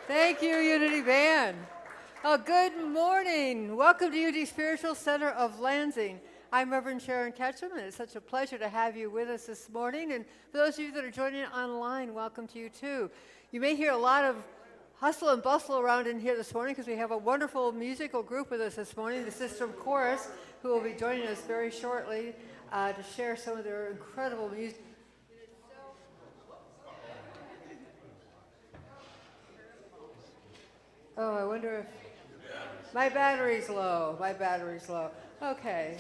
Thank you, Unity Band. Good morning. Welcome to Unity Spiritual Center of Lansing. I'm Reverend Sharon Ketchum, and it's such a pleasure to have you with us this morning. And for those of you that are joining online, welcome to you too. You may hear a lot of hustle and bustle around in here this morning because we have a wonderful musical group with us this morning, the System Chorus, who will be joining us very shortly to share some of their incredible music. Oh, I wonder if my battery's low. My battery's low. Okay.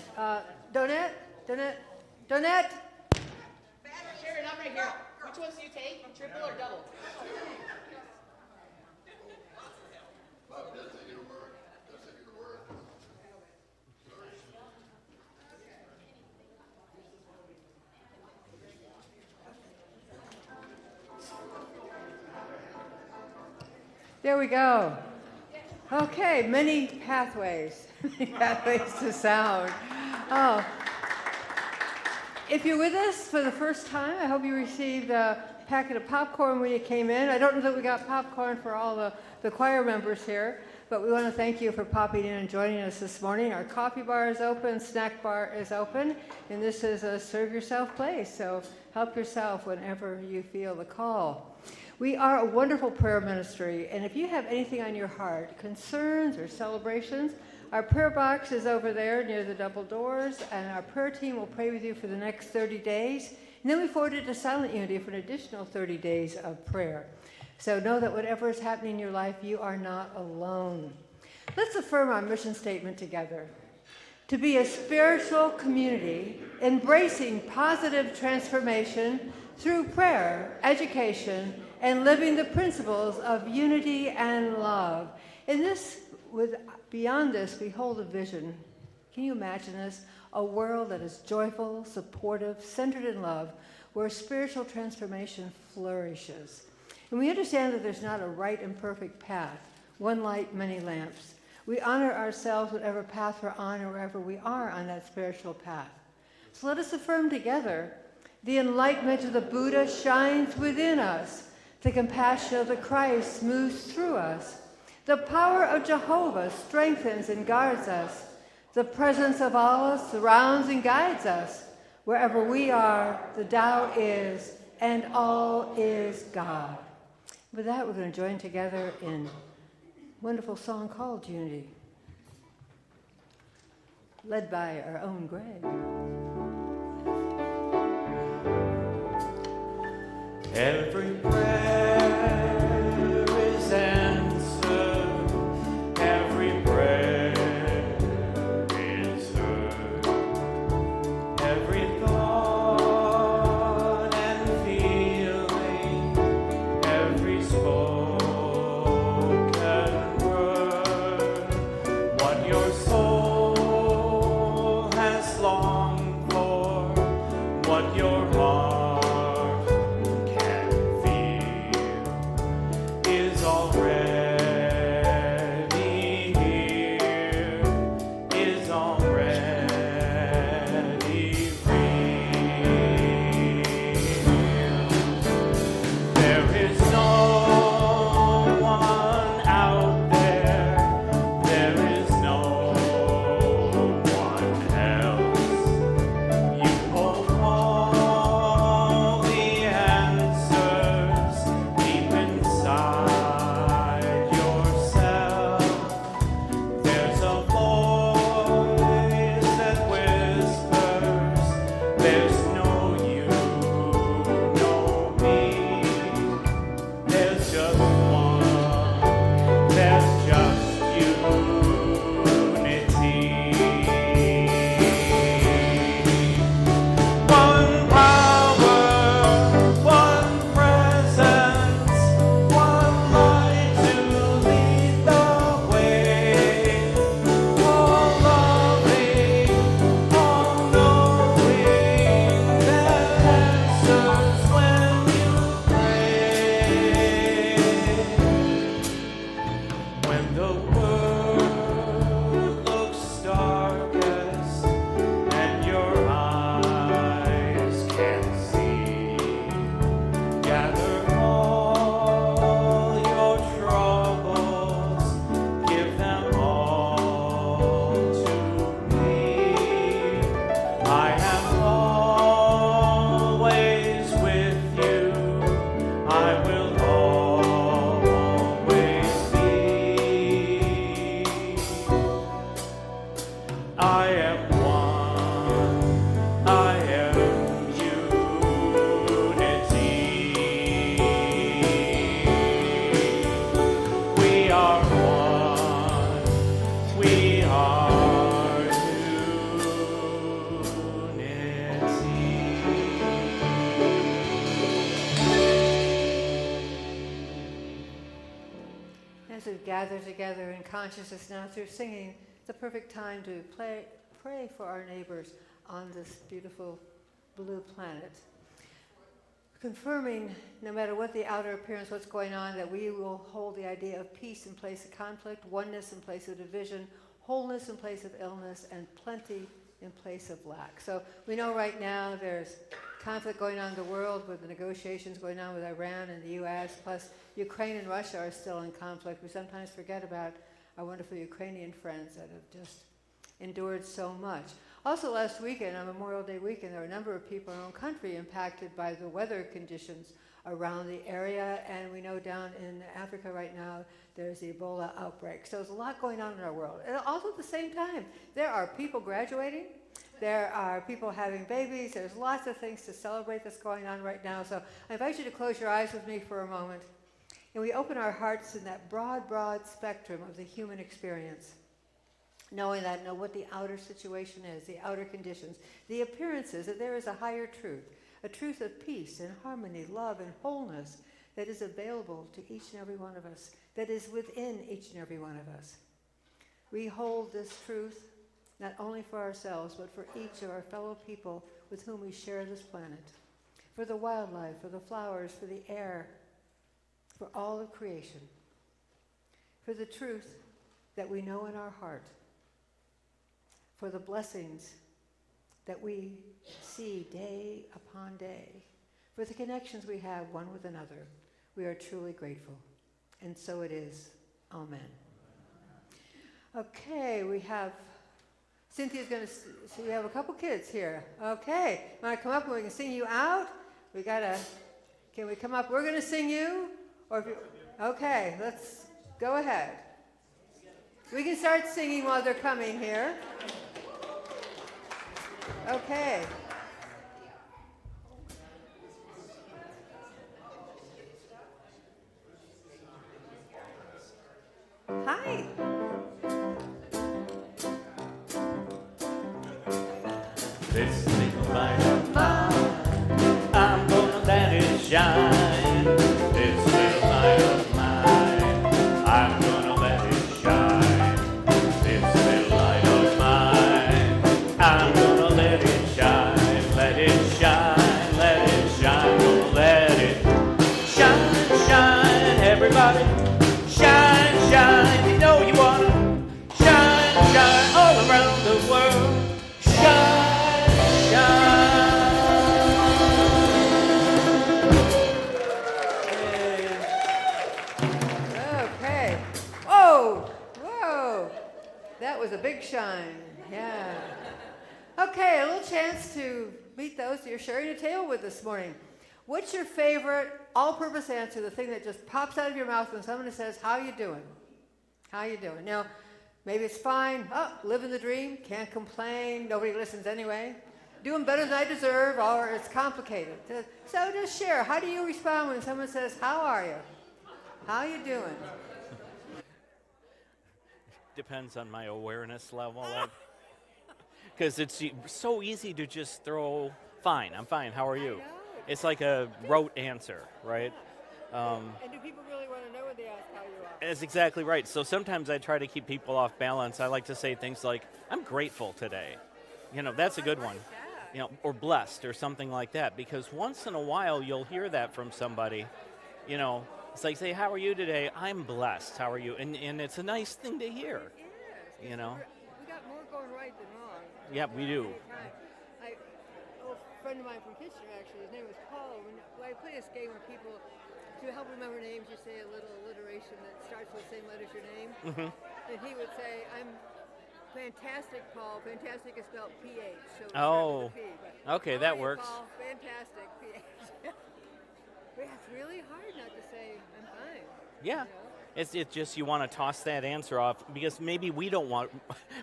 Donette? Donette? Sharon, I'm right here. Which ones do you take? Triple or double? There we go. Okay, many pathways, many pathways to sound. Oh, if you're with us for the first time, I hope you received a packet of popcorn when you came in. I don't know that we got popcorn for all the choir members here, but we want to thank you for popping in and joining us this morning. Our coffee bar is open, snack bar is open, and this is a serve yourself place, so help yourself whenever you feel the call. We are a wonderful prayer ministry, and if you have anything on your heart, concerns or celebrations, our prayer box is over there near the double doors, and our prayer team will pray with you for the next 30 days. And then we forward it to Silent Unity for an additional 30 days of prayer. So know that whatever is happening in your life, you are not alone. Let's affirm our mission statement together. To be a spiritual community, embracing positive transformation through prayer, education, and living the principles of unity and love. In this, beyond this, we hold a vision. Can you imagine this? A world that is joyful, supportive, centered in love, where spiritual transformation flourishes. And we understand that there's not a right and perfect path, one light, many lamps. We honor ourselves whatever path we're on or wherever we are on that spiritual path. So let us affirm together, the enlightenment of the Buddha shines within us. The compassion of the Christ moves through us. The power of Jehovah strengthens and guards us. The presence of Allah surrounds and guides us. Wherever we are, the Tao is, and all is God. With that, we're going to join together in a wonderful song called Unity, led by our own Greg. Every prayer is answered, every prayer is heard, every thought and feeling, every spoken word, what your soul has longed for, what your heart Gather together in consciousness now through singing, it's a perfect time to pray for our neighbors on this beautiful blue planet. confirming, no matter what the outer appearance, what's going on, that we will hold the idea of peace in place of conflict, oneness in place of division, wholeness in place of illness, and plenty in place of lack. So we know right now there's conflict going on in the world with the negotiations going on with Iran and the U.S., plus Ukraine and Russia are still in conflict. We sometimes forget about our wonderful Ukrainian friends that have just endured so much. Also last weekend, on Memorial Day weekend, there were a number of people in our own country impacted by the weather conditions around the area, and we know down in Africa right now there's the Ebola outbreak. So there's a lot going on in our world. And also at the same time, there are people graduating, there are people having babies, there's lots of things to celebrate that's going on right now. So I invite you to close your eyes with me for a moment, and we open our hearts in that broad, broad spectrum of the human experience, knowing that, know what the outer situation is, the outer conditions, the appearances, that there is a higher truth, a truth of peace and harmony, love and wholeness that is available to each and every one of us, that is within each and every one of us. We hold this truth not only for ourselves, but for each of our fellow people with whom we share this planet, for the wildlife, for the flowers, for the air, for all of creation, for the truth that we know in our heart, for the blessings that we see day upon day, for the connections we have one with another. We are truly grateful. And so it is. Amen. Okay, we have, Cynthia's going to, we have a couple kids here. Okay, want to come up and we can sing you out? We got to, can we come up? We're going to sing you? Or if you, okay, let's go ahead. We can start singing while they're coming here. Okay. Hi. This little light of mine, I'm gonna let it shine. This little light of mine, I'm gonna let it shine. This little light of mine, I'm gonna let it shine. Let it shine, let it shine, gonna let it shine, shine, everybody. Shine, shine, you know you wanna shine, shine all around the world. Shine, shine. Okay. Oh, whoa. That was a big shine. Yeah. Okay, a little chance to meet those that you're sharing a tale with this morning. What's your favorite all-purpose answer, the thing that just pops out of your mouth when someone says, how you doing? How you doing? Now, maybe it's fine. Oh, living the dream. Can't complain. Nobody listens anyway. Doing better than I deserve, or it's complicated. So just share. How do you respond when someone says, how are you? How you doing? Depends on my awareness level. Because it's so easy to just throw, fine, I'm fine, how are you? know. It's like a rote answer, right? And do people really want to know when they ask how you are? That's exactly right. So sometimes I try to keep people off balance. I like to say things like, I'm grateful today. You know, that's a good one. You know, or blessed or something like that. Because once in a while you'll hear that from somebody. You know, it's like, say, how are you today? I'm blessed. How are you? And it's a nice thing to hear. It is. You know? We got more going right than wrong. Yeah, we do. A friend of mine from Kitchener, actually, his name was Paul. When I play this game where people, to help remember names, you say a little alliteration that starts with the same letter as your name. Mm-hmm. And he would say, I'm fantastic, Paul. Fantastic is spelled P-H. So Oh, P, okay, how that are you, works. Paul? Fantastic, P-H. But it's really hard not to say, I'm fine. Yeah. You know? It's just you want to toss that answer off because maybe we don't want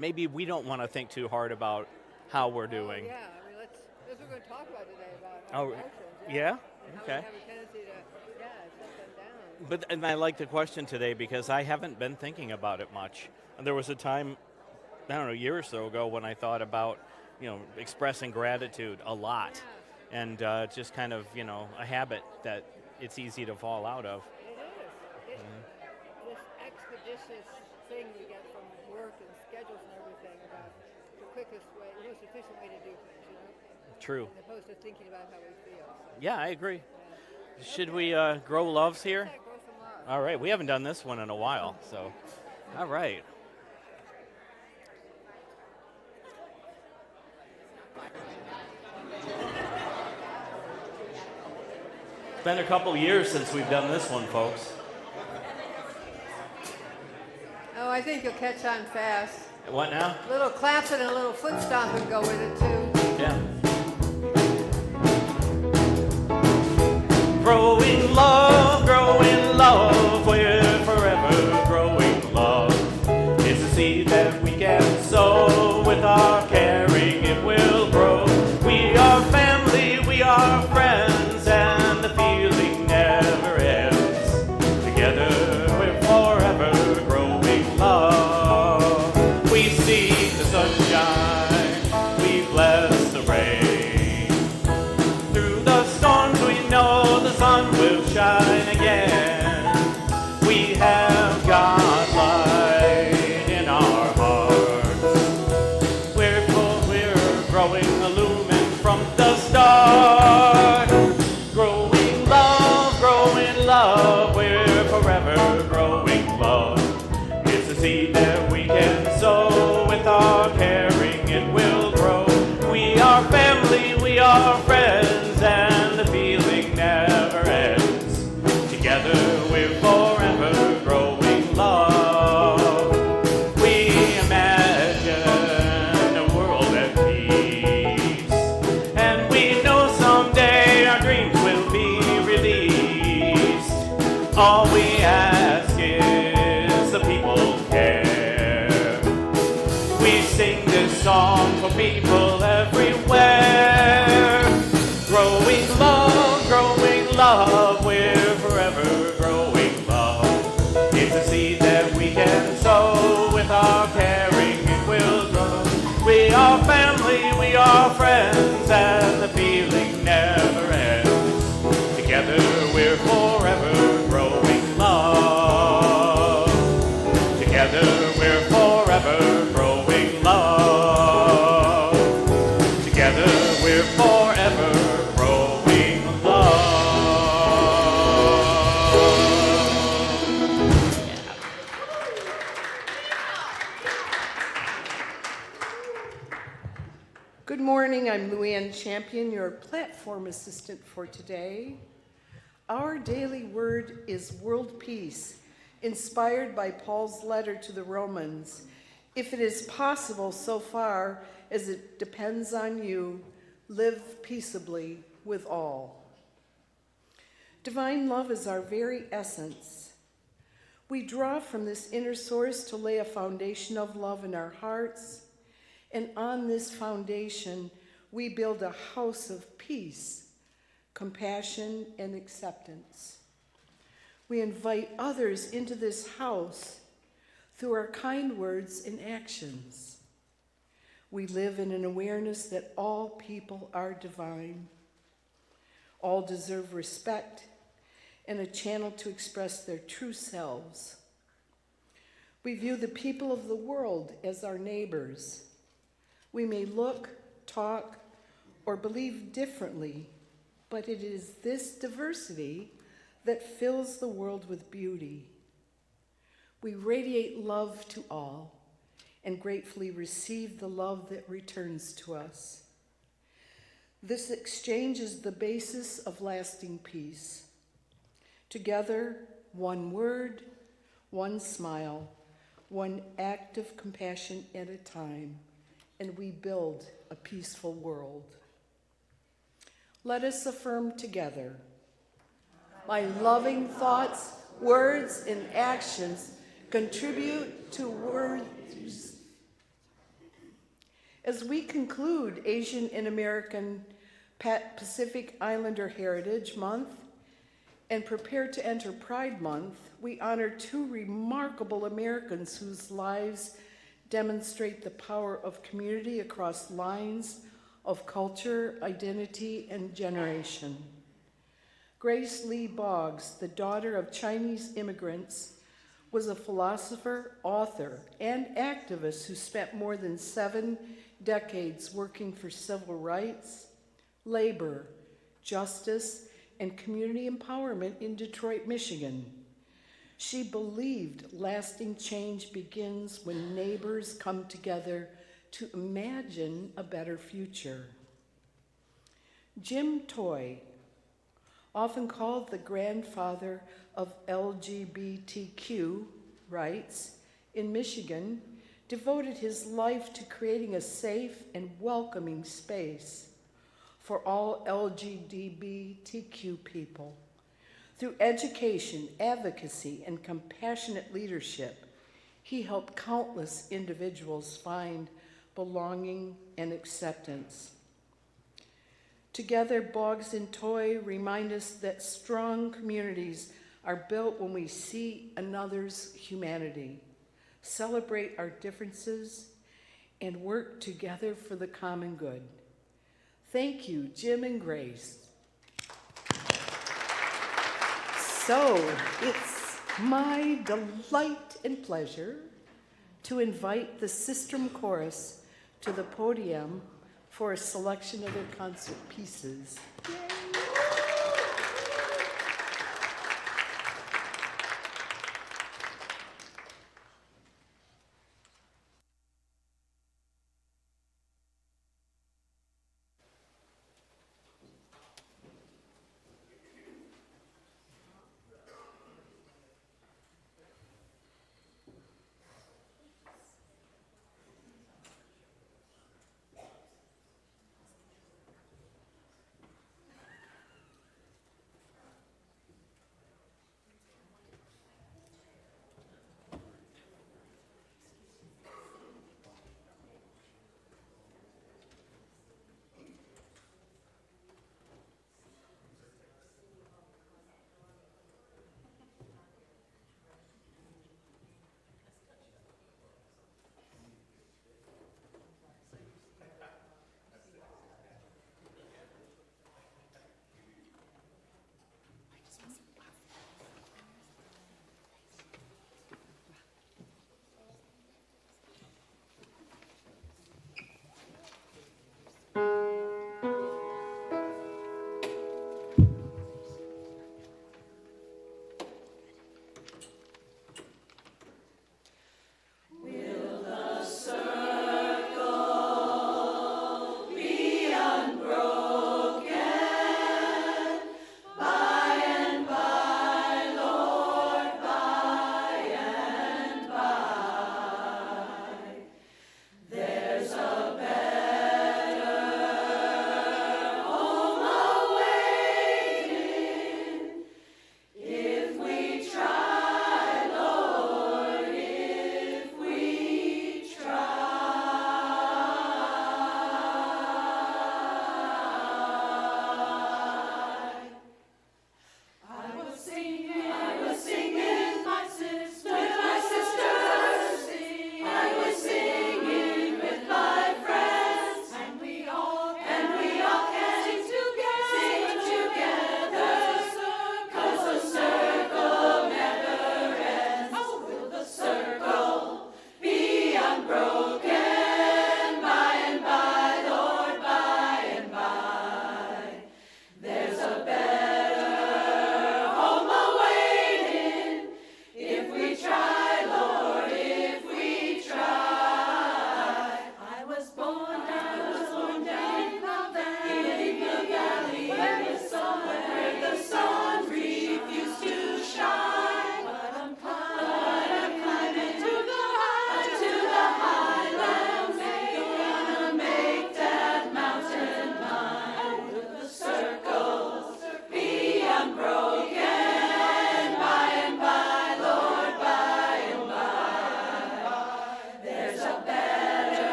to think too hard about how we're doing. Oh, yeah, I mean, that's what we're going to talk about today, about Oh, emotions. yeah? And how Okay. we have a tendency to, shut them down. But and I like the question today because I haven't been thinking about it much. And there was a time, I don't know, a year or so ago when I thought about, expressing gratitude a lot. Yeah. And just kind of, a habit that it's easy to fall out of. It is. This expeditious thing we get from work and schedules and everything about the quickest way, the most efficient way to do things, True. as opposed to thinking about how we feel. So, Yeah, I agree. yeah. Should we grow loves here? All right, we haven't done this one in a while, so all right. It's been a couple years since we've done this one, folks. Oh, I think you'll catch on fast. What now? A little clapping and a little foot stomping go with it too. Yeah. Growing love, we're forever growing love. It's a seed that we can sow with our caring, it will grow. We are family, we are friends, and the feeling never ends. Together we're forever growing love. We see the sunshine, we bless the rain. Through the storms we know the sun will shine again. We have God light in our hearts. We're growing, illumined from the start. Growing love, we're forever growing love. It's a seed that we can sow with our caring, it will grow. We are family, we are friends, and the feeling never ends. Together we're forever growing love. We imagine a world at peace, and we know someday our dreams will be released. All we ask is the people care. We sing this song for people everywhere. Growing love, we're forever growing love. It's a seed that we can sow with our caring, it will grow. We are family, we are friends, and the feeling never ends. Together we're forever growing love. Together we're forever growing love. Together we're forever growing love. Good morning, I'm LuAnne Champion, your platform assistant for today. Our daily word is world peace, inspired by Paul's letter to the Romans. If it is possible, so far as it depends on you, live peaceably with all. Divine love is our very essence. We draw from this inner source to lay a foundation of love in our hearts, and on this foundation, we build a house of peace, compassion, and acceptance. We invite others into this house through our kind words and actions. We live in an awareness that all people are divine. All deserve respect and a channel to express their true selves. We view the people of the world as our neighbors. We may look, talk, or believe differently, but it is this diversity that fills the world with beauty. We radiate love to all and gratefully receive the love that returns to us. This exchange is the basis of lasting peace. Together, one word, one smile, one act of compassion at a time, and we build a peaceful world. Let us affirm together. My loving thoughts, words, and actions contribute to words. As we conclude Asian and American Pacific Islander Heritage Month and prepare to enter Pride Month, we honor two remarkable Americans whose lives demonstrate the power of community across lines of culture, identity, and generation. Grace Lee Boggs, the daughter of Chinese immigrants, was a philosopher, author, and activist who spent more than 7 decades working for civil rights, labor, justice, and community empowerment in Detroit, Michigan. She believed lasting change begins when neighbors come together to imagine a better future. Jim Toy, often called the grandfather of LGBTQ rights in Michigan, devoted his life to creating a safe and welcoming space for all LGBTQ people. Through education, advocacy, and compassionate leadership, he helped countless individuals find belonging and acceptance. Together, Boggs and Toy remind us that strong communities are built when we see another's humanity, celebrate our differences, and work together for the common good. Thank you, Jim and Grace. So, it's my delight and pleasure to invite the Sistrum Chorus to the podium for a selection of their concert pieces. Yay.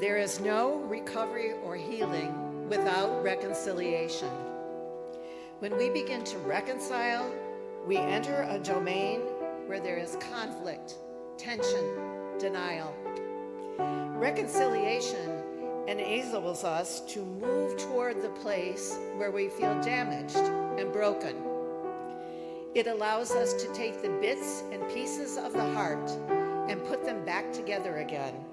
There is no recovery or healing without reconciliation. When we begin to reconcile, we enter a domain where there is conflict, tension, denial. Reconciliation enables us to move toward the place where we feel damaged and broken. It allows us to take the bits and pieces of the heart and put them back together again.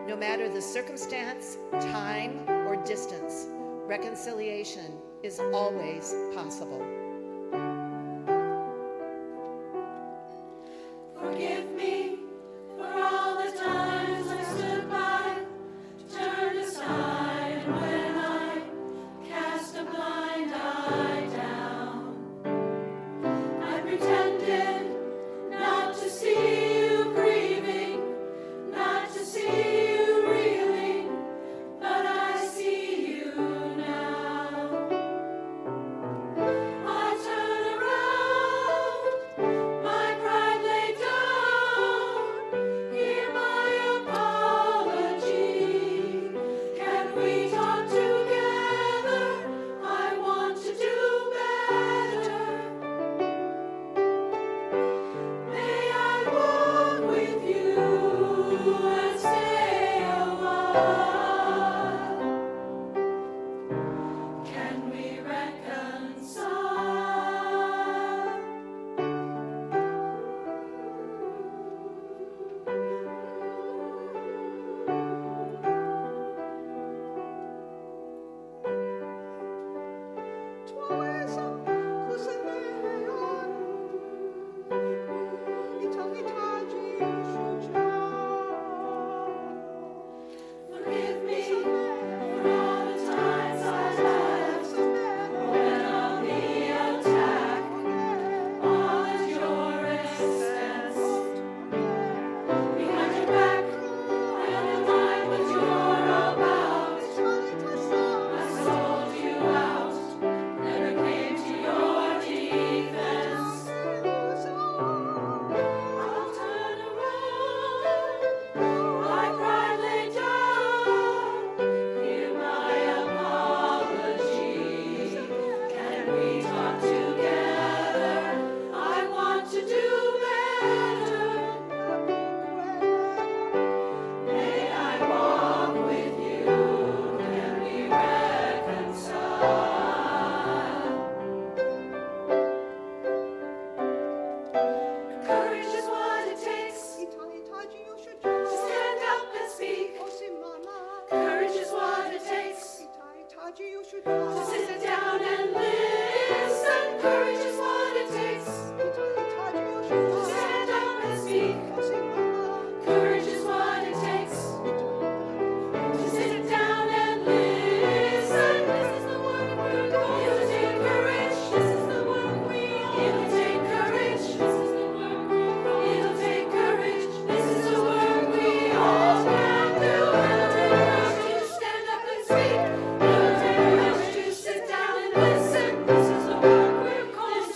No matter the circumstance, time, or distance, reconciliation is always possible. Forgive me for all the times I stood by, turned aside, and when I cast a blind eye down, I pretended not to see you grieving, not to see you reeling, but I see you now. I turn around, my pride laid down, hear my apology. Can we talk together? I want to do better. May I walk with you and stay a while? Can we reconcile? Forgive me for all the times I left, went on the attack, all at your expense. Behind your back, I never mind what you're about. I sold you out, never came to your defense. I'll turn around, my pride laid down, hear my apology. Can we talk together? I want to do better. May I walk with you? Can we reconcile? Courage is what it takes to stand up and speak. Courage is what it takes to sit down and listen. Courage is what it takes to stand up and speak. Courage is what it takes to sit down and listen. This is the work we're going. It'll take courage. This is the work we all. It'll take courage. This is the work we're going. It'll take courage. This is the work we all can do. It'll take courage to stand up and speak. It'll take courage to sit down and listen. This is the work we're called.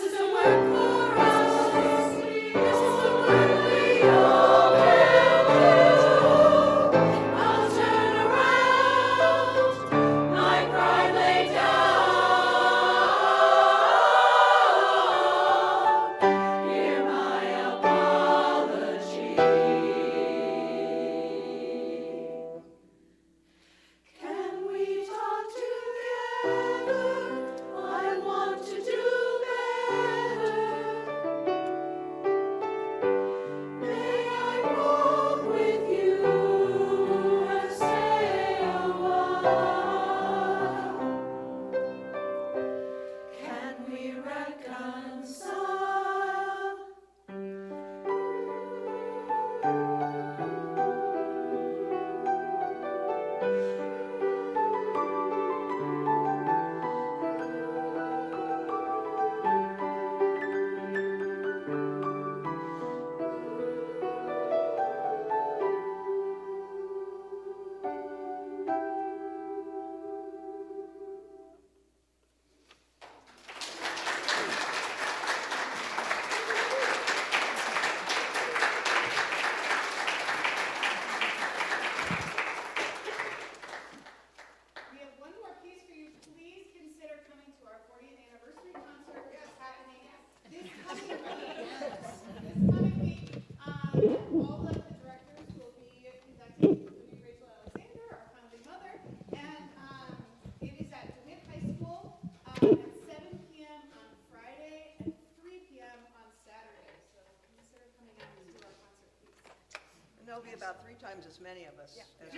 there'll be about 3 times as many of us. As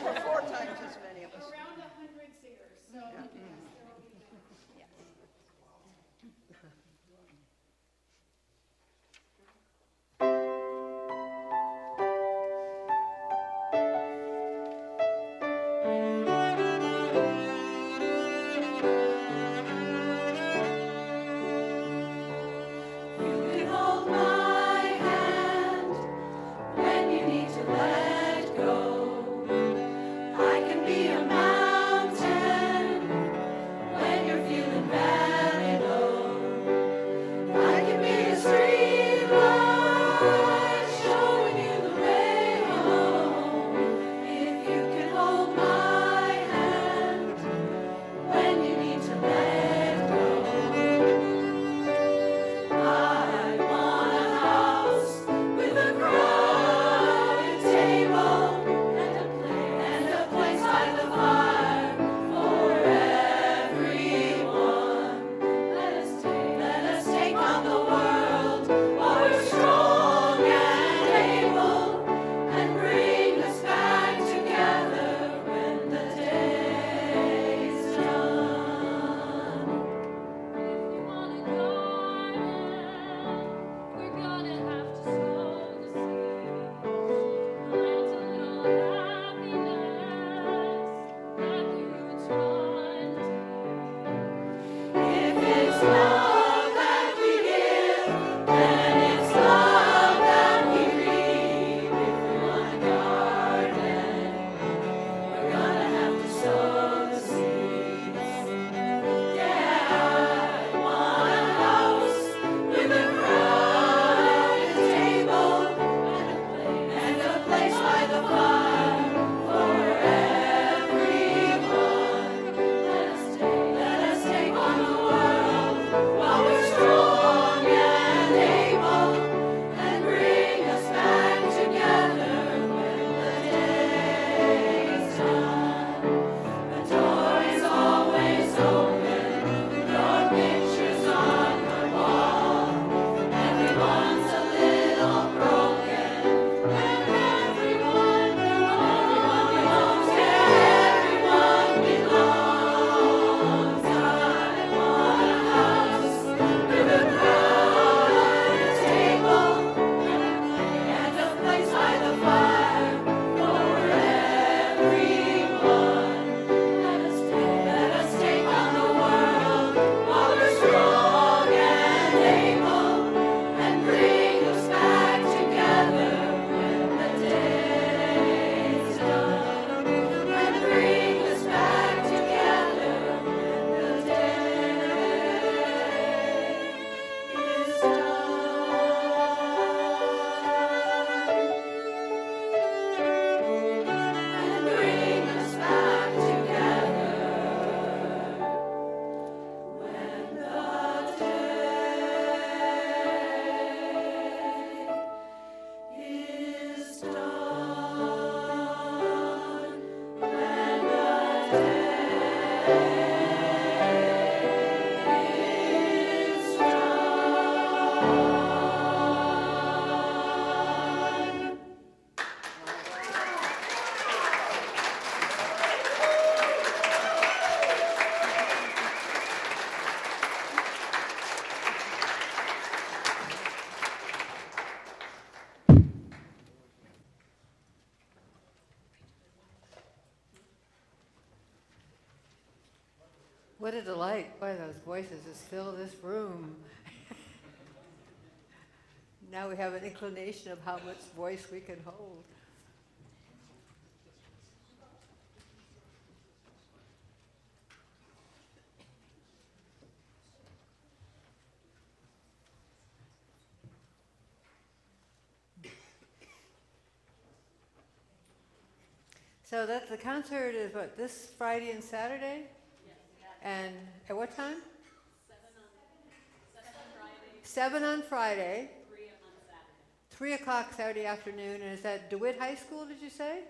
or 4 times as many of us. Around 100 singers. So yes, there will be. Yes. You can hold my hand when you need to let go. I can be a mountain when you're feeling valley low. I can be a street light showing you the way home. If you can hold my hand when you need to let go. I want a house with a crowded table and a place by the fire for everyone. Let us take on the world while we're strong and able, and bring us back together when the day's done. If you want a garden, we're gonna have to sow the seed. Plant a little happiness, let the roots run deep. If it's love that we give, then it's love that we reap. If we want a garden, we're gonna have to sow the seeds. Yeah, I want a house with a crowded table and a place by the fire for everyone. Let us take on the world while we're strong and able, and bring us back together when the day's done. The door is always open, your picture's on the wall. Everyone's a little broken, and everyone belongs. Everyone belongs. I want a house with a crowded table and a place by the fire for everyone. Let us take on the world while we're strong and able, and bring us back together when the day's done. And bring us back together when the day is done. And bring us back together when the day is done. When the day is done. What a delight. Boy, those voices just fill this room. Now we have an inclination of how much voice we can hold. So the concert is what, this Friday and Saturday? And at what time? 7 on Friday. 3 o'clock Saturday afternoon. And is that DeWitt High School, did you say?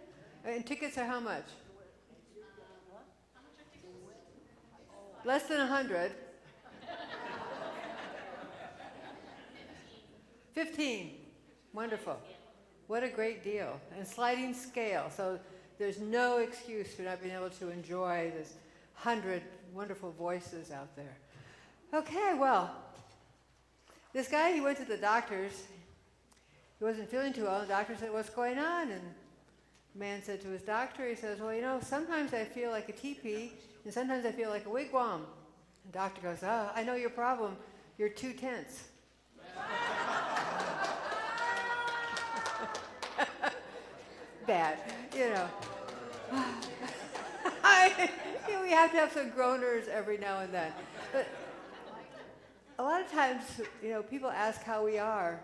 And tickets are how much? Less than 100. 15. Wonderful. What a great deal. And sliding scale, so there's no excuse for not being able to enjoy this 100 wonderful voices out there. Okay, well, this guy, he went to the doctors. He wasn't feeling too well. The doctor said, what's going on? And the man said to his doctor, he says, well, you know, sometimes I feel like a teepee, and sometimes I feel like a wigwam. And the doctor goes, I know your problem. You're 2 tents. Bad, you know. We have to have some groaners every now and then. But a lot of times, you know, people ask how we are,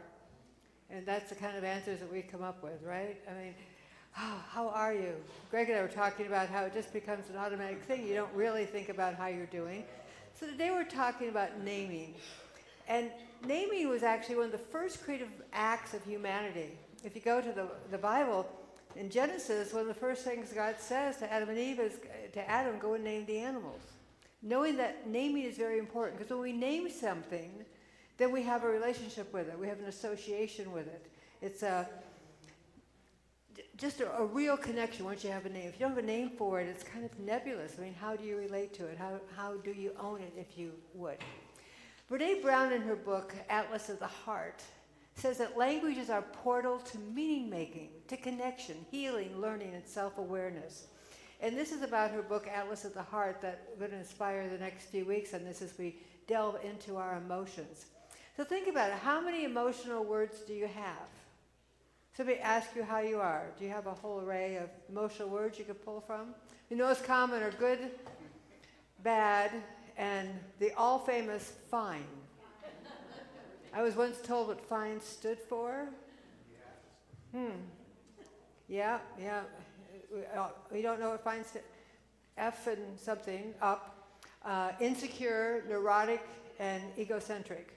and that's the kind of answers that we come up with, right? I mean, how are you? Greg and I were talking about how it just becomes an automatic thing. You don't really think about how you're doing. So today we're talking about naming. And naming was actually one of the first creative acts of humanity. If you go to the Bible, in Genesis, one of the first things God says to Adam and Eve is, to Adam, go and name the animals. Knowing that naming is very important, because when we name something, then we have a relationship with it. We have an association with it. It's just a real connection once you have a name. If you don't have a name for it, it's kind of nebulous. I mean, how do you relate to it? How do you own it, if you would? Brene Brown, in her book, Atlas of the Heart, says that language is our portal to meaning-making, to connection, healing, learning, and self-awareness. And this is about her book, Atlas of the Heart, that we're going to inspire the next few weeks on this as we delve into our emotions. So think about it. How many emotional words do you have? Somebody asks you how you are. Do you have a whole array of emotional words you could pull from? The most common are good, bad, and the all-famous fine. I was once told what fine stood for. Yeah. We don't know what fine stood. F and something, up. Insecure, neurotic, and egocentric.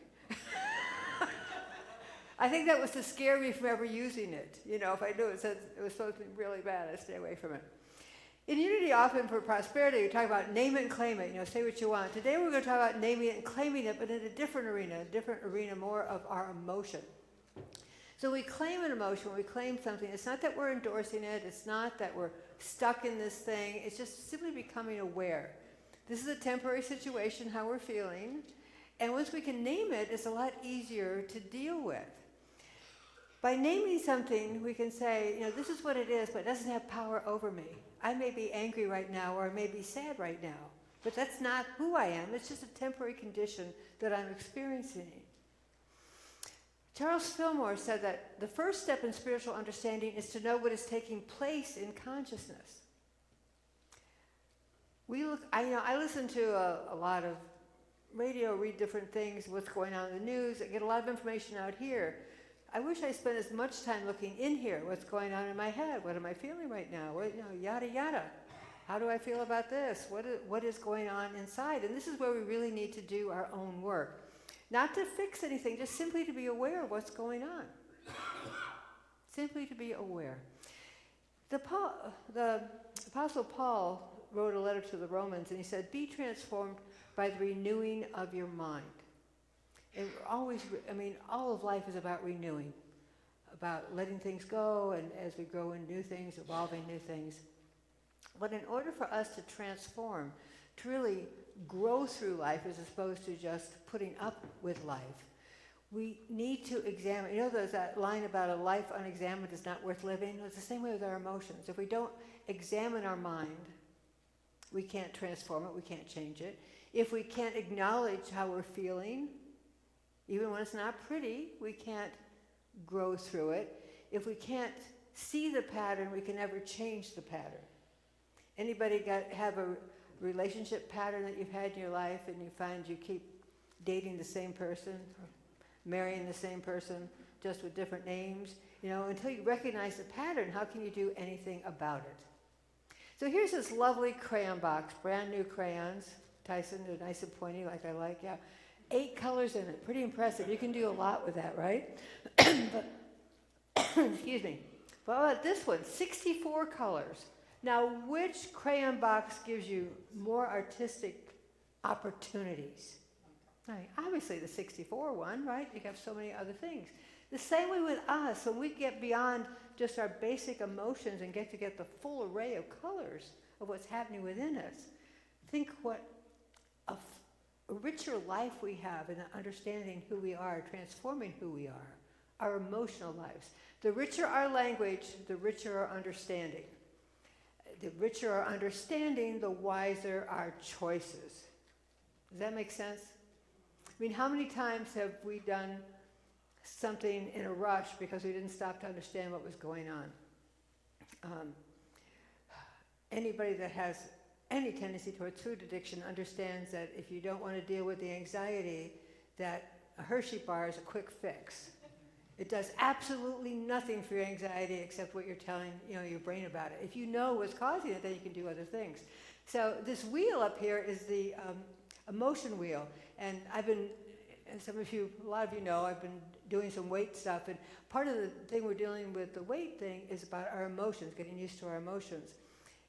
I think that was to scare me from ever using it. You know, if I knew it said it was supposed to be really bad, I'd stay away from it. In Unity, often for prosperity, we talk about name it and claim it, you know, say what you want. Today we're going to talk about naming it and claiming it, but in a different arena more of our emotion. So we claim an emotion, we claim something. It's not that we're endorsing it, it's not that we're stuck in this thing, it's just simply becoming aware. This is a temporary situation, how we're feeling, and once we can name it, it's a lot easier to deal with. By naming something, we can say, you know, this is what it is, but it doesn't have power over me. I may be angry right now, or I may be sad right now, but that's not who I am. It's just a temporary condition that I'm experiencing. Charles Fillmore said that the first step in spiritual understanding is to know what is taking place in consciousness. I listen to a lot of radio, read different things, what's going on in the news. I get a lot of information out here. I wish I spent as much time looking in here, what's going on in my head, what am I feeling right now, yada, yada. How do I feel about this? What is going on inside? And this is where we really need to do our own work. Not to fix anything, just simply to be aware of what's going on. Simply to be aware. The Apostle Paul wrote a letter to the Romans, and he said, be transformed by the renewing of your mind. And all of life is about renewing, about letting things go, and as we grow in new things, evolving new things. But in order for us to transform, to really grow through life as opposed to just putting up with life, we need to examine. You know, there's that line about a life unexamined is not worth living? It's the same way with our emotions. If we don't examine our mind, we can't transform it, we can't change it. If we can't acknowledge how we're feeling, even when it's not pretty, we can't grow through it. If we can't see the pattern, we can never change the pattern. Anybody have a relationship pattern that you've had in your life and you find you keep dating the same person, or marrying the same person, just with different names? You know, until you recognize the pattern, how can you do anything about it? So here's this lovely crayon box, brand new crayons. Tyson, they're nice and pointy like I like, yeah. 8 colors in it, pretty impressive. You can do a lot with that, right? But, excuse me. But how about this one, 64 colors. Now, which crayon box gives you more artistic opportunities? Right. Obviously the 64 one, right? You have so many other things. The same way with us, when we get beyond just our basic emotions and get to get the full array of colors of what's happening within us, think what a richer life we have in understanding who we are, transforming who we are, our emotional lives. The richer our language, the richer our understanding. The richer our understanding, the wiser our choices. Does that make sense? I mean, how many times have we done something in a rush because we didn't stop to understand what was going on? Anybody that has any tendency towards food addiction understands that if you don't want to deal with the anxiety, that a Hershey bar is a quick fix. It does absolutely nothing for your anxiety except what you're telling your brain about it. If you know what's causing it, then you can do other things. So this wheel up here is the emotion wheel. And I've been, as a lot of you know, I've been doing some weight stuff. And part of the thing we're dealing with the weight thing is about our emotions, getting used to our emotions.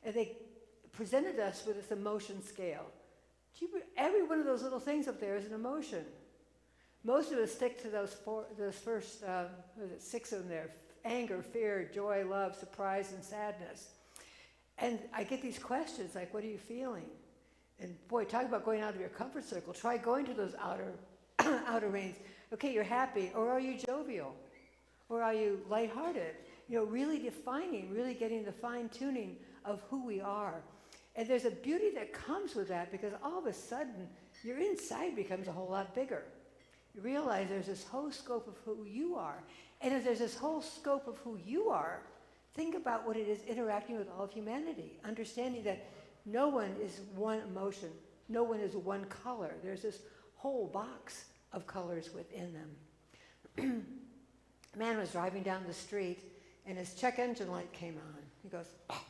And they presented us with this emotion scale. Every one of those little things up there is an emotion. Most of us stick to those first, 6 of them there: anger, fear, joy, love, surprise, and sadness. And I get these questions like, what are you feeling? And boy, talk about going out of your comfort circle. Try going to those outer range. Okay, you're happy, or are you jovial? Or are you lighthearted? Really defining, really getting the fine-tuning of who we are. And there's a beauty that comes with that, because all of a sudden, your inside becomes a whole lot bigger. You realize there's this whole scope of who you are. And if there's this whole scope of who you are, think about what it is interacting with all of humanity, understanding that no one is one emotion, no one is one color. There's this whole box of colors within them. A man was driving down the street, and his check engine light came on. He goes, oh,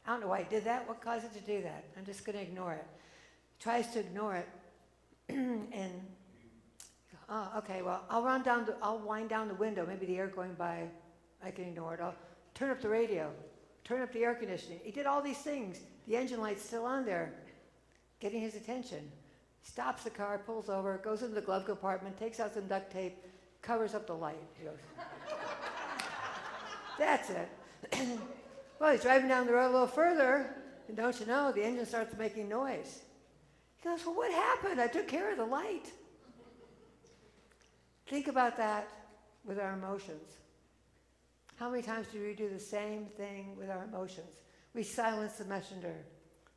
I don't know why he did that. What caused it to do that? I'm just going to ignore it. He tries to ignore it, and okay, well, I'll wind down the window. Maybe the air going by, I can ignore it. I'll turn up the radio, turn up the air conditioning. He did all these things. The engine light's still on there, getting his attention. Stops the car, pulls over, goes into the glove compartment, takes out some duct tape, covers up the light. He goes, that's it. Well, he's driving down the road a little further, and don't you know, the engine starts making noise. He goes, well, what happened? I took care of the light. Think about that with our emotions. How many times do we do the same thing with our emotions? We silence the messenger,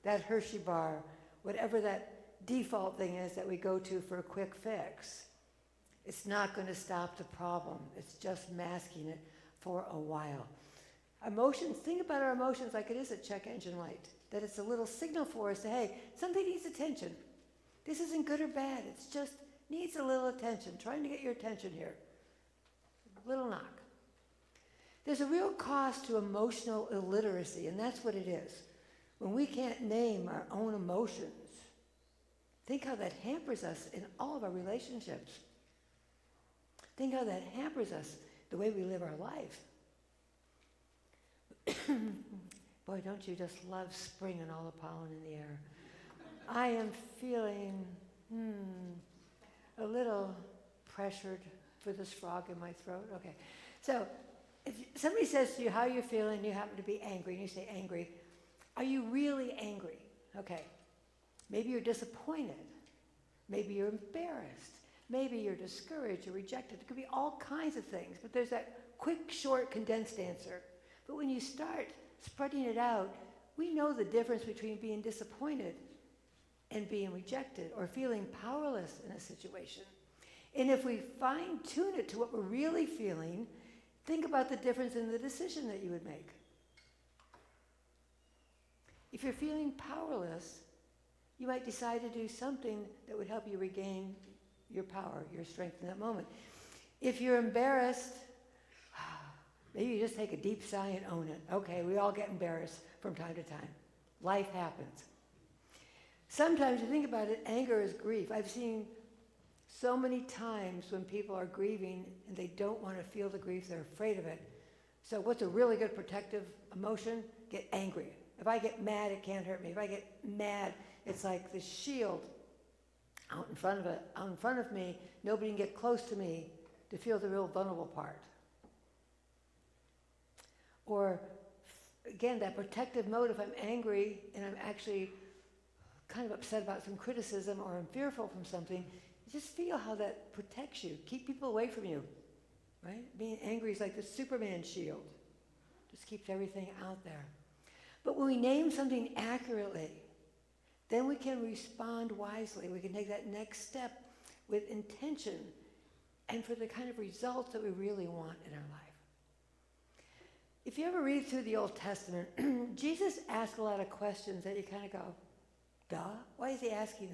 that Hershey bar, whatever that default thing is that we go to for a quick fix. It's not going to stop the problem. It's just masking it for a while. Emotions, think about our emotions like it is a check engine light, that it's a little signal for us to, hey, something needs attention. This isn't good or bad. It's just needs a little attention, trying to get your attention here. Little knock. There's a real cost to emotional illiteracy, and that's what it is. When we can't name our own emotions, think how that hampers us in all of our relationships. Think how that hampers us the way we live our life. Boy, don't you just love spring and all the pollen in the air. I am feeling a little pressured for this frog in my throat. Okay, so if somebody says to you, how are you feeling? You happen to be angry, and you say angry. Are you really angry? Okay, maybe you're disappointed. Maybe you're embarrassed. Maybe you're discouraged or rejected. It could be all kinds of things, but there's that quick, short, condensed answer. But when you start spreading it out, we know the difference between being disappointed and being rejected or feeling powerless in a situation. And if we fine-tune it to what we're really feeling, think about the difference in the decision that you would make. If you're feeling powerless, you might decide to do something that would help you regain your power, your strength in that moment. If you're embarrassed, maybe you just take a deep sigh and own it. Okay, we all get embarrassed from time to time. Life happens. Sometimes you think about it, anger is grief. I've seen so many times when people are grieving and they don't want to feel the grief, they're afraid of it. So what's a really good protective emotion? Get angry. If I get mad, it can't hurt me. If I get mad, it's like the shield. out in front of me, nobody can get close to me to feel the real vulnerable part. Or, again, that protective mode, if I'm angry and I'm actually kind of upset about some criticism or I'm fearful from something, just feel how that protects you. Keep people away from you, right? Being angry is like the Superman shield. Just keeps everything out there. But when we name something accurately, then we can respond wisely. We can take that next step with intention and for the kind of results that we really want in our life. If you ever read through the Old Testament, Jesus asked a lot of questions that you kind of go, duh? Why is he asking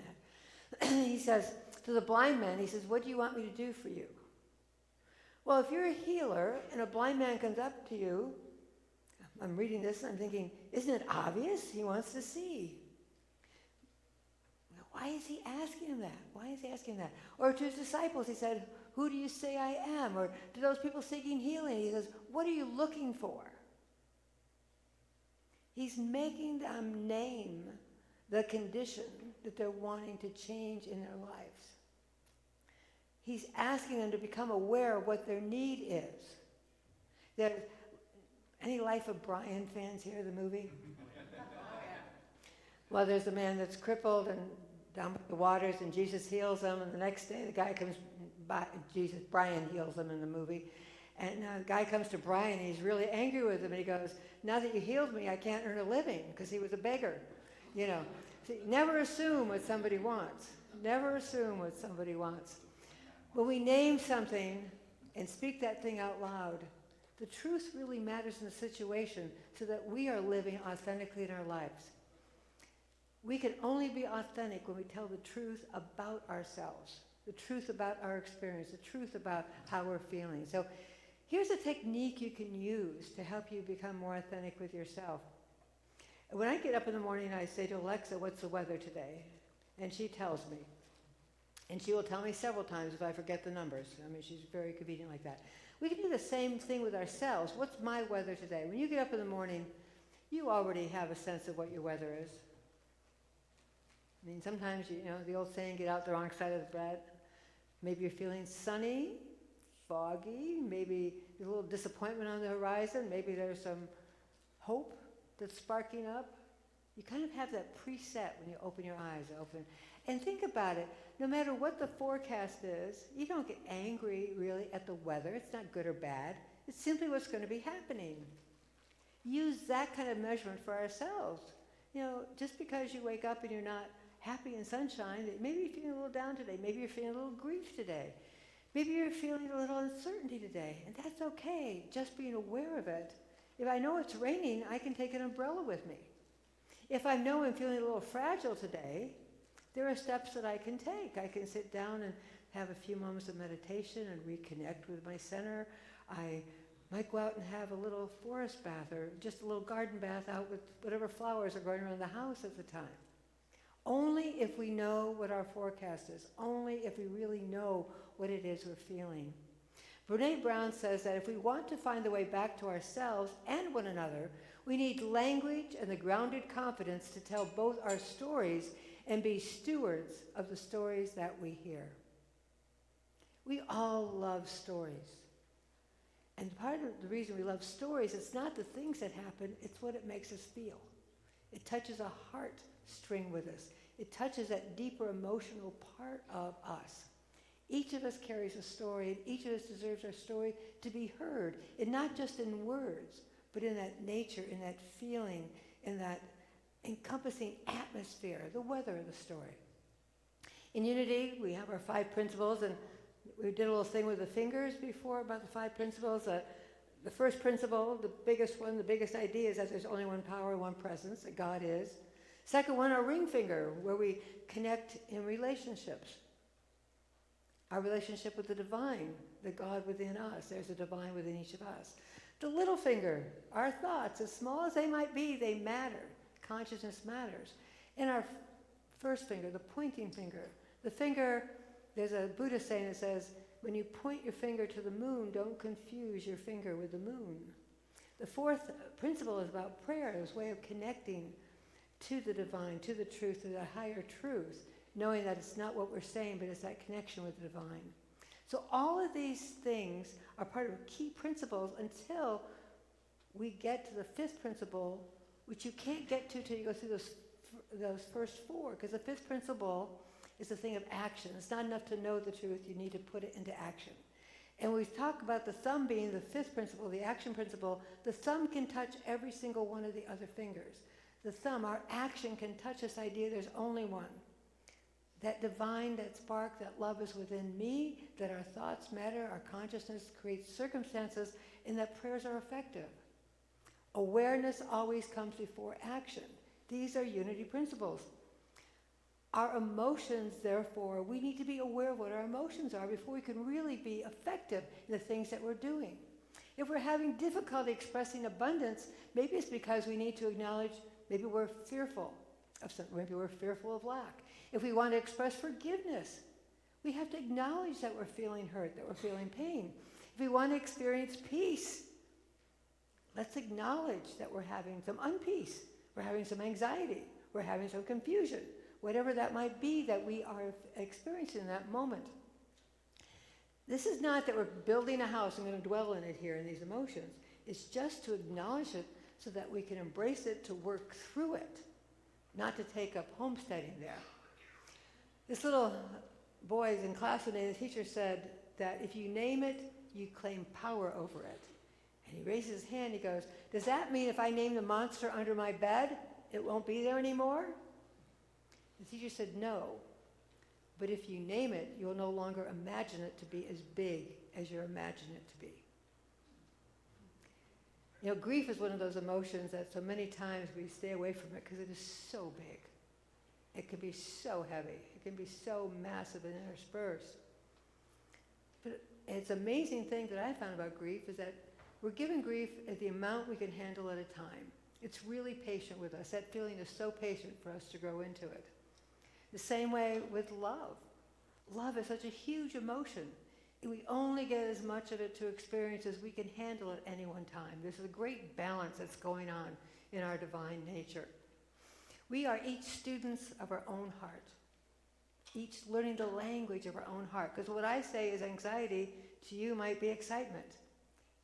that? He says, to the blind man, he says, what do you want me to do for you? Well, if you're a healer and a blind man comes up to you, I'm reading this and I'm thinking, isn't it obvious? He wants to see. Why is he asking him that? Why is he asking that? Or to his disciples, he said, who do you say I am? Or to those people seeking healing, he says, what are you looking for? He's making them name the condition that they're wanting to change in their lives. He's asking them to become aware of what their need is. There's any Life of Brian fans here, the movie? Well, there's a man that's crippled and down by the waters, and Jesus heals him, and the next day the guy comes by, Brian heals him in the movie, and the guy comes to Brian, and he's really angry with him, and he goes, now that you healed me, I can't earn a living, because he was a beggar, you know. See, never assume what somebody wants. Never assume what somebody wants. When we name something and speak that thing out loud, the truth really matters in the situation so that we are living authentically in our lives. We can only be authentic when we tell the truth about ourselves, the truth about our experience, the truth about how we're feeling. So here's a technique you can use to help you become more authentic with yourself. When I get up in the morning, I say to Alexa, what's the weather today? And she tells me. And she will tell me several times if I forget the numbers. I mean, she's very convenient like that. We can do the same thing with ourselves. What's my weather today? When you get up in the morning, you already have a sense of what your weather is. I mean, sometimes, you know, the old saying, get out the wrong side of the bed. Maybe you're feeling sunny, foggy, maybe there's a little disappointment on the horizon, maybe there's some hope that's sparking up. You kind of have that preset when you open your eyes. And think about it. No matter what the forecast is, you don't get angry, really, at the weather. It's not good or bad. It's simply what's going to be happening. Use that kind of measurement for ourselves. You know, just because you wake up and you're not happy in sunshine, maybe you're feeling a little down today. Maybe you're feeling a little grief today. Maybe you're feeling a little uncertainty today. And that's okay, just being aware of it. If I know it's raining, I can take an umbrella with me. If I know I'm feeling a little fragile today, there are steps that I can take. I can sit down and have a few moments of meditation and reconnect with my center. I might go out and have a little forest bath or just a little garden bath out with whatever flowers are growing around the house at the time. Only if we know what our forecast is. Only if we really know what it is we're feeling. Brene Brown says that if we want to find the way back to ourselves and one another, we need language and the grounded confidence to tell both our stories and be stewards of the stories that we hear. We all love stories. And part of the reason we love stories, it's not the things that happen, it's what it makes us feel. It touches a heartstring with us. It touches that deeper emotional part of us. Each of us carries a story, and each of us deserves our story to be heard, and not just in words, but in that nature, in that feeling, in that encompassing atmosphere, the weather of the story. In Unity, we have our 5 principles, and we did a little thing with the fingers before about the 5 principles. The first principle, the biggest one, the biggest idea is that there's only one power, one presence, that God is. Second one, our ring finger, where we connect in relationships. Our relationship with the divine, the God within us. There's a divine within each of us. The little finger, our thoughts, as small as they might be, they matter. Consciousness matters. And our first finger, the pointing finger. The finger, there's a Buddhist saying that says, when you point your finger to the moon, don't confuse your finger with the moon. The fourth principle is about prayer, this way of connecting to the divine, to the truth, to the higher truth, knowing that it's not what we're saying, but it's that connection with the divine. So all of these things are part of key principles until we get to the fifth principle, which you can't get to till you go through those first four, because the fifth principle is the thing of action. It's not enough to know the truth, you need to put it into action. And we talk about the thumb being the fifth principle, the action principle. The thumb can touch every single one of the other fingers. The thumb, our action, can touch this idea there's only one. That divine, that spark, that love is within me, that our thoughts matter, our consciousness creates circumstances, and that prayers are effective. Awareness always comes before action. These are unity principles. Our emotions, therefore, we need to be aware of what our emotions are before we can really be effective in the things that we're doing. If we're having difficulty expressing abundance, maybe it's because we need to acknowledge maybe we're fearful of something, maybe we're fearful of lack. If we want to express forgiveness, we have to acknowledge that we're feeling hurt, that we're feeling pain. If we want to experience peace, let's acknowledge that we're having some unpeace, we're having some anxiety, we're having some confusion, whatever that might be that we are experiencing in that moment. This is not that we're building a house and going to dwell in it here in these emotions. It's just to acknowledge it so that we can embrace it, to work through it, not to take up homesteading there. This little boy is in class today, the teacher said that if you name it, you claim power over it. And he raises his hand, he goes, does that mean if I name the monster under my bed, it won't be there anymore? The teacher said, no. But if you name it, you'll no longer imagine it to be as big as you imagine it to be. You know, grief is one of those emotions that so many times we stay away from it because it is so big. It can be so heavy. It can be so massive and interspersed. But it's an amazing thing that I found about grief is that we're given grief at the amount we can handle at a time. It's really patient with us. That feeling is so patient for us to grow into it. The same way with love. Love is such a huge emotion. We only get as much of it to experience as we can handle at any one time. There's a great balance that's going on in our divine nature. We are each students of our own heart, each learning the language of our own heart. Because what I say is anxiety, to you might be excitement.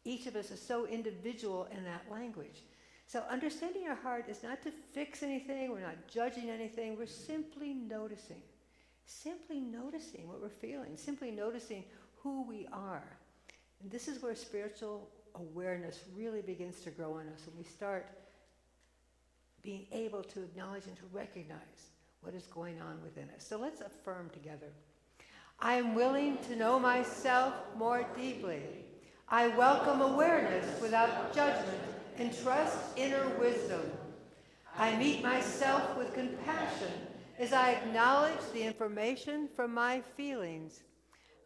Each of us is so individual in that language. So understanding our heart is not to fix anything, we're not judging anything, we're simply noticing what we're feeling, simply noticing who we are. And this is where spiritual awareness really begins to grow in us, when we start being able to acknowledge and to recognize what is going on within us. So let's affirm together. I am willing to know myself more deeply. I welcome awareness without judgment and trust inner wisdom. I meet myself with compassion as I acknowledge the information from my feelings.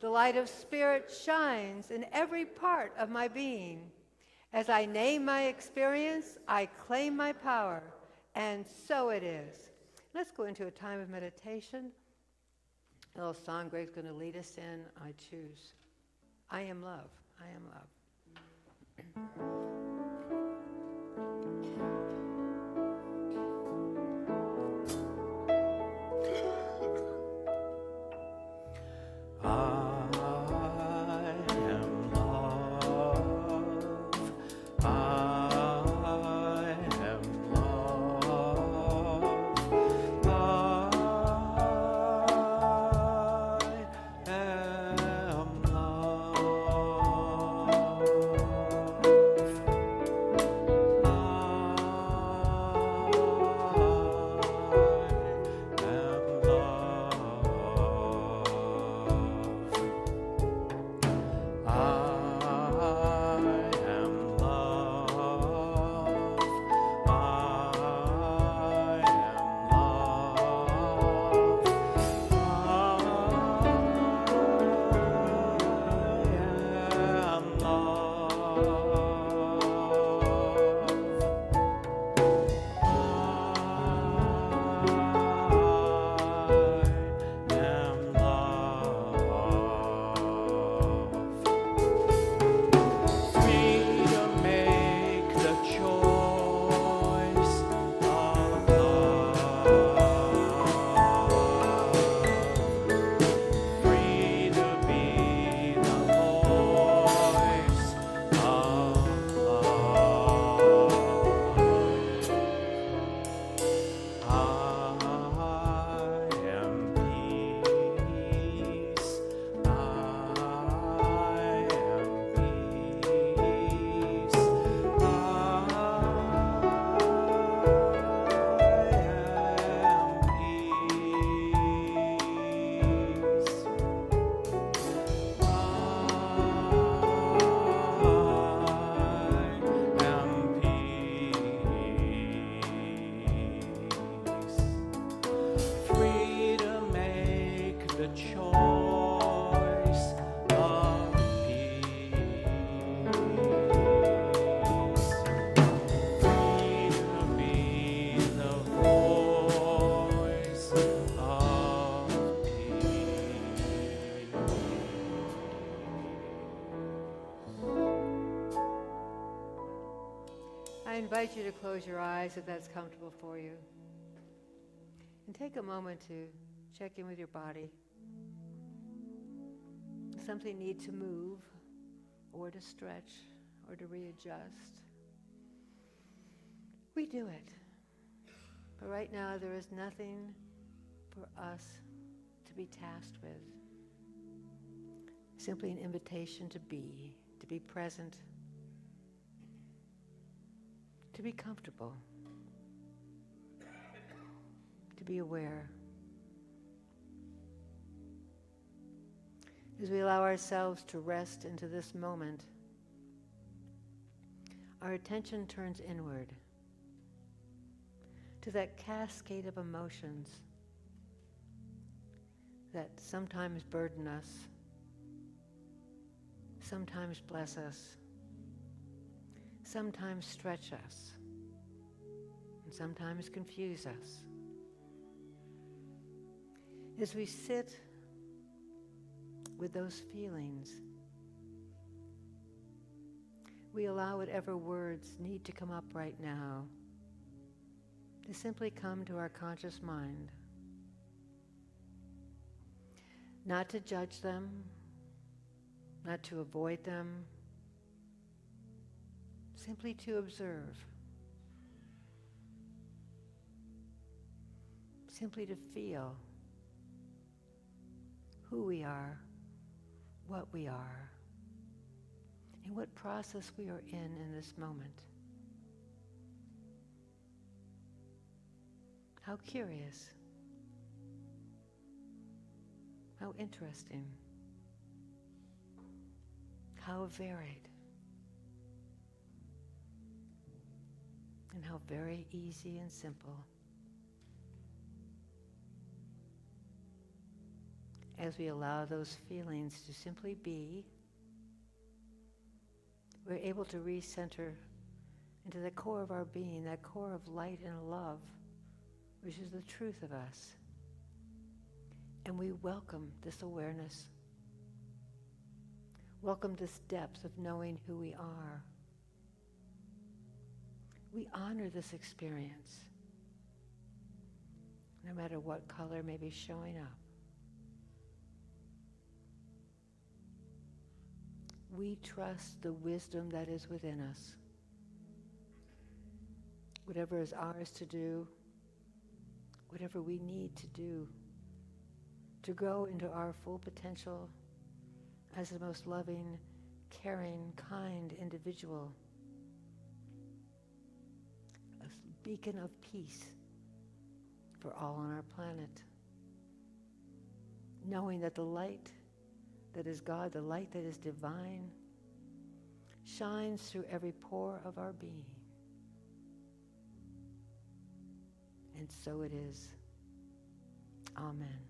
The light of spirit shines in every part of my being. As I name my experience, I claim my power, and so it is. Let's go into a time of meditation. A little song Greg's going to lead us in. I choose. I am love. I am love. invite you to close your eyes if that's comfortable for you. And take a moment to check in with your body. Does something need to move or to stretch or to readjust? We do it. But right now there is nothing for us to be tasked with. Simply an invitation to be present, to be comfortable, to be aware. As we allow ourselves to rest into this moment, our attention turns inward to that cascade of emotions that sometimes burden us, sometimes bless us, sometimes stretch us, and sometimes confuse us. As we sit with those feelings, we allow whatever words need to come up right now to simply come to our conscious mind. Not to judge them, not to avoid them, simply to observe. Simply to feel who we are, what we are, and what process we are in this moment. How curious, how interesting, how varied, and how very easy and simple. As we allow those feelings to simply be, we're able to recenter into the core of our being, that core of light and love, which is the truth of us. And we welcome this awareness. Welcome this depth of knowing who we are. We honor this experience, no matter what color may be showing up. We trust the wisdom that is within us. Whatever is ours to do, whatever we need to do to grow into our full potential as the most loving, caring, kind individual, a beacon of peace for all on our planet. Knowing that the light that is God, the light that is divine, shines through every pore of our being. And so it is. Amen.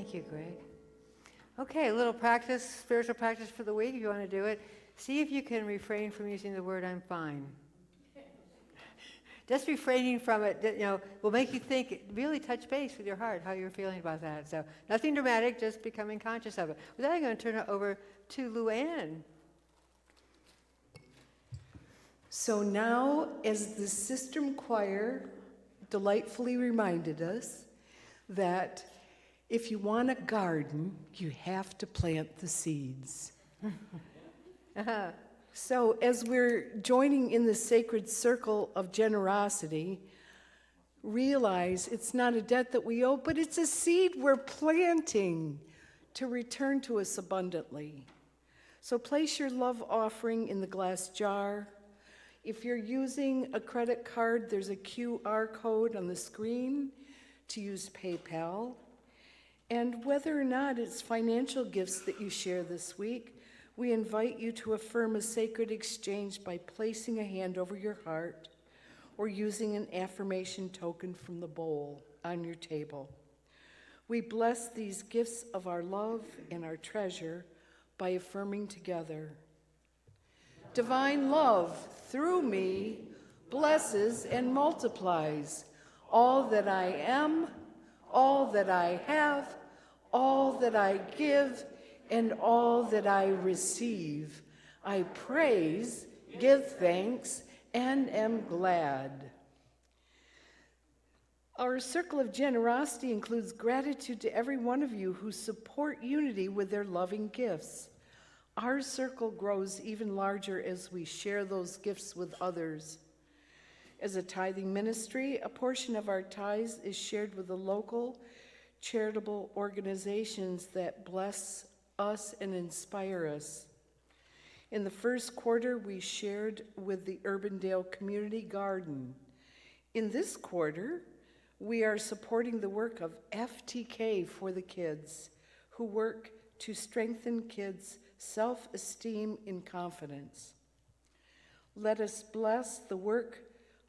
Thank you, Greg. Okay, a little practice, spiritual practice for the week, if you want to do it. See if you can refrain from using the word "I'm fine." Just refraining from it, will make you think, really touch base with your heart, how you're feeling about that. So nothing dramatic, just becoming conscious of it. With that, I'm going to turn it over to LuAnne. So now, as the Sistrum Choir delightfully reminded us, that if you want a garden, you have to plant the seeds. So as we're joining in the sacred circle of generosity, realize it's not a debt that we owe, but it's a seed we're planting to return to us abundantly. So place your love offering in the glass jar. If you're using a credit card, there's a QR code on the screen to use PayPal. And whether or not it's financial gifts that you share this week, we invite you to affirm a sacred exchange by placing a hand over your heart or using an affirmation token from the bowl on your table. We bless these gifts of our love and our treasure by affirming together. Divine love, through me, blesses and multiplies all that I am, all that I have, all that I give, and all that I receive. I praise, give thanks, and am glad. Our circle of generosity includes gratitude to every one of you who support Unity with their loving gifts. Our circle grows even larger as we share those gifts with others. As a tithing ministry, a portion of our tithes is shared with the local charitable organizations that bless us and inspire us. In the first quarter, we shared with the Urbandale Community Garden. In this quarter, we are supporting the work of FTK for the Kids, who work to strengthen kids' self-esteem and confidence. Let us bless the work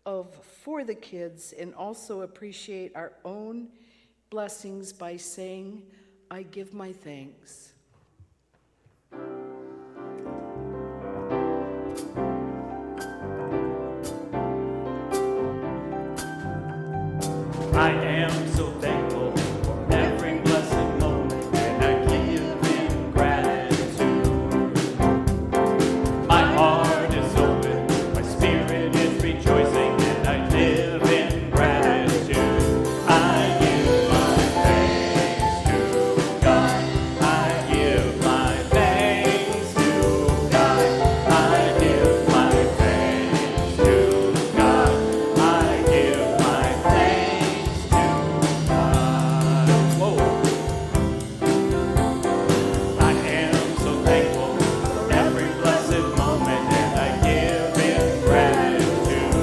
of For the Kids and also appreciate our own blessings by saying, I give my thanks. I am so thankful for every blessed moment, and I give in gratitude. My heart is open, my spirit is rejoicing, and I live in gratitude. I give my thanks to God. I give my thanks to God. I give my thanks to God. I give my thanks to God. Whoa. I am so thankful for every blessed moment, and I give in gratitude.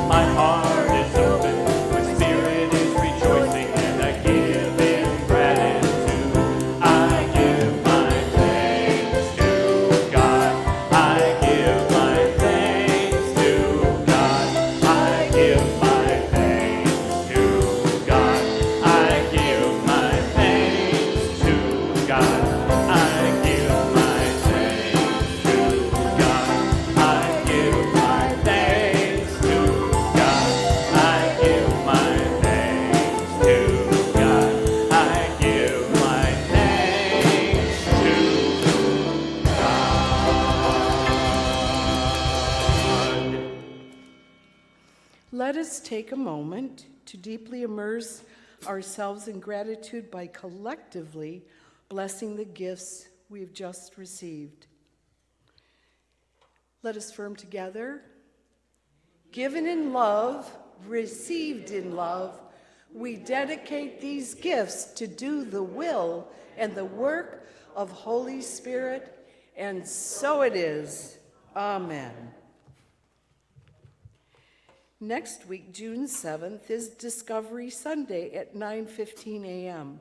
My heart is open, my spirit is rejoicing, and I give in gratitude. I give my thanks to God. I give my thanks to God. I give my thanks to God. I give my thanks to God. I give my thanks to God. I give my thanks to God. I give my thanks to God. I give my thanks to God. Let us take a moment to deeply immerse ourselves in gratitude by collectively blessing the gifts we've just received. Let us affirm together. Given in love, received in love, we dedicate these gifts to do the will and the work of Holy Spirit, and so it is. Amen. Next week, June 7th, is Discovery Sunday at 9:15 a.m.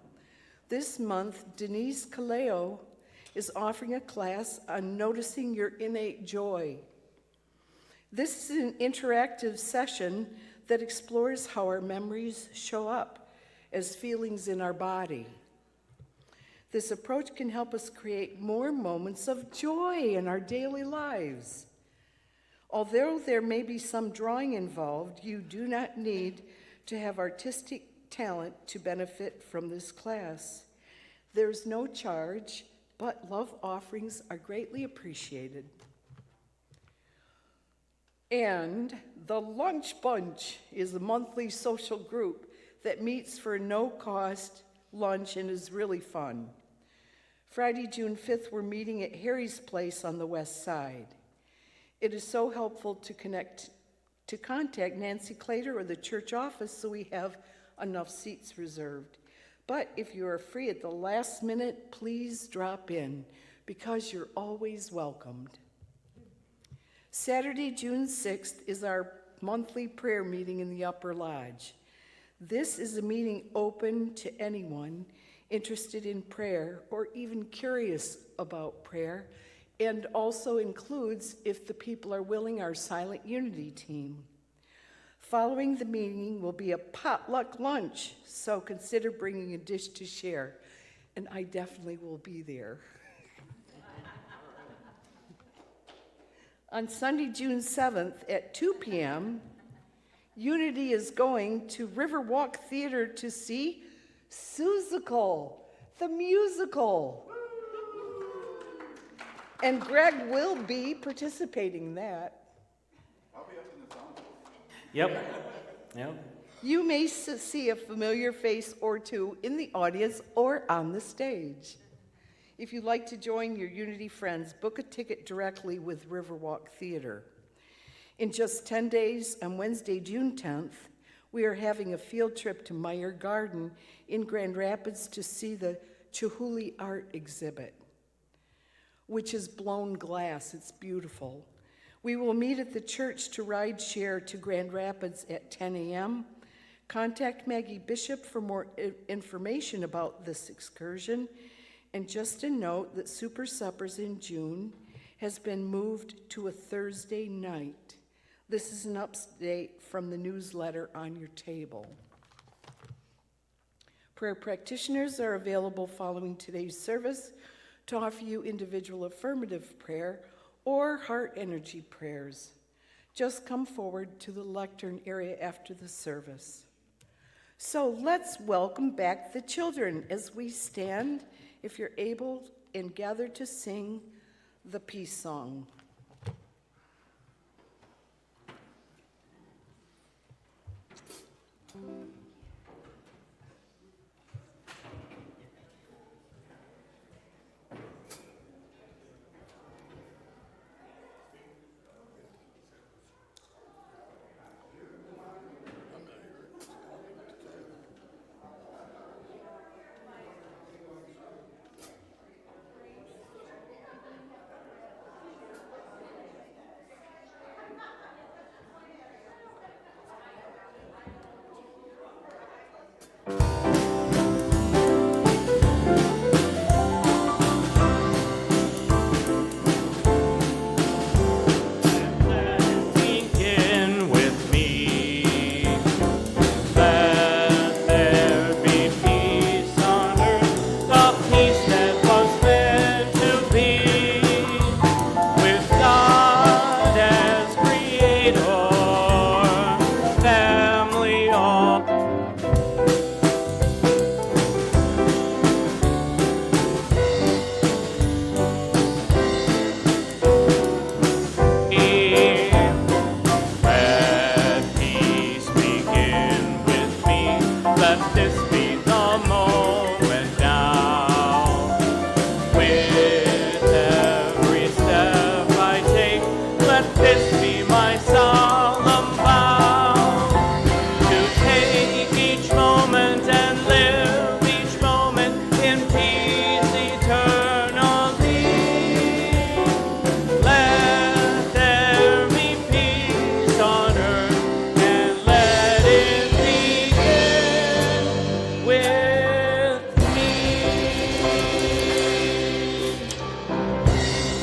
This month, Denise Kaleo is offering a class on noticing your innate joy. This is an interactive session that explores how our memories show up as feelings in our body. This approach can help us create more moments of joy in our daily lives. Although there may be some drawing involved, you do not need to have artistic talent to benefit from this class. There's no charge, but love offerings are greatly appreciated. And the Lunch Bunch is a monthly social group that meets for no-cost lunch and is really fun. Friday, June 5th, we're meeting at Harry's Place on the west side. It is so helpful to contact Nancy Clater or the church office so we have enough seats reserved. But if you are free at the last minute, please drop in because you're always welcomed. Saturday, June 6th is our monthly prayer meeting in the Upper Lodge. This is a meeting open to anyone interested in prayer or even curious about prayer, and also includes, if the people are willing, our silent unity team. Following the meeting will be a potluck lunch, so consider bringing a dish to share, and I definitely will be there. On Sunday, June 7th at 2 p.m., Unity is going to Riverwalk Theater to see Seussical, the musical. And Greg will be participating in that. I'll be up in the sound. Yep. You may see a familiar face or two in the audience or on the stage. If you'd like to join your Unity friends, book a ticket directly with Riverwalk Theater. In just 10 days, on Wednesday, June 10th, we are having a field trip to Meyer Garden in Grand Rapids to see the Chihuly art exhibit, which is blown glass. It's beautiful. We will meet at the church to ride share to Grand Rapids at 10 a.m. Contact Maggie Bishop for more information about this excursion. And just a note that Super Suppers in June has been moved to a Thursday night. This is an update from the newsletter on your table. Prayer practitioners are available following today's service to offer you individual affirmative prayer or heart energy prayers. Just come forward to the lectern area after the service. So let's welcome back the children as we stand, if you're able, and gather to sing the peace song.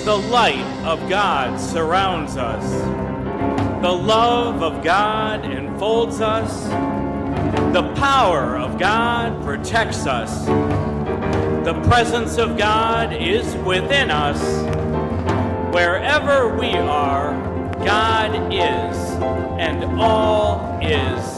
The light of God surrounds us. The love of God enfolds us. The power of God protects us. The presence of God is within us. Wherever we are, God is, and all is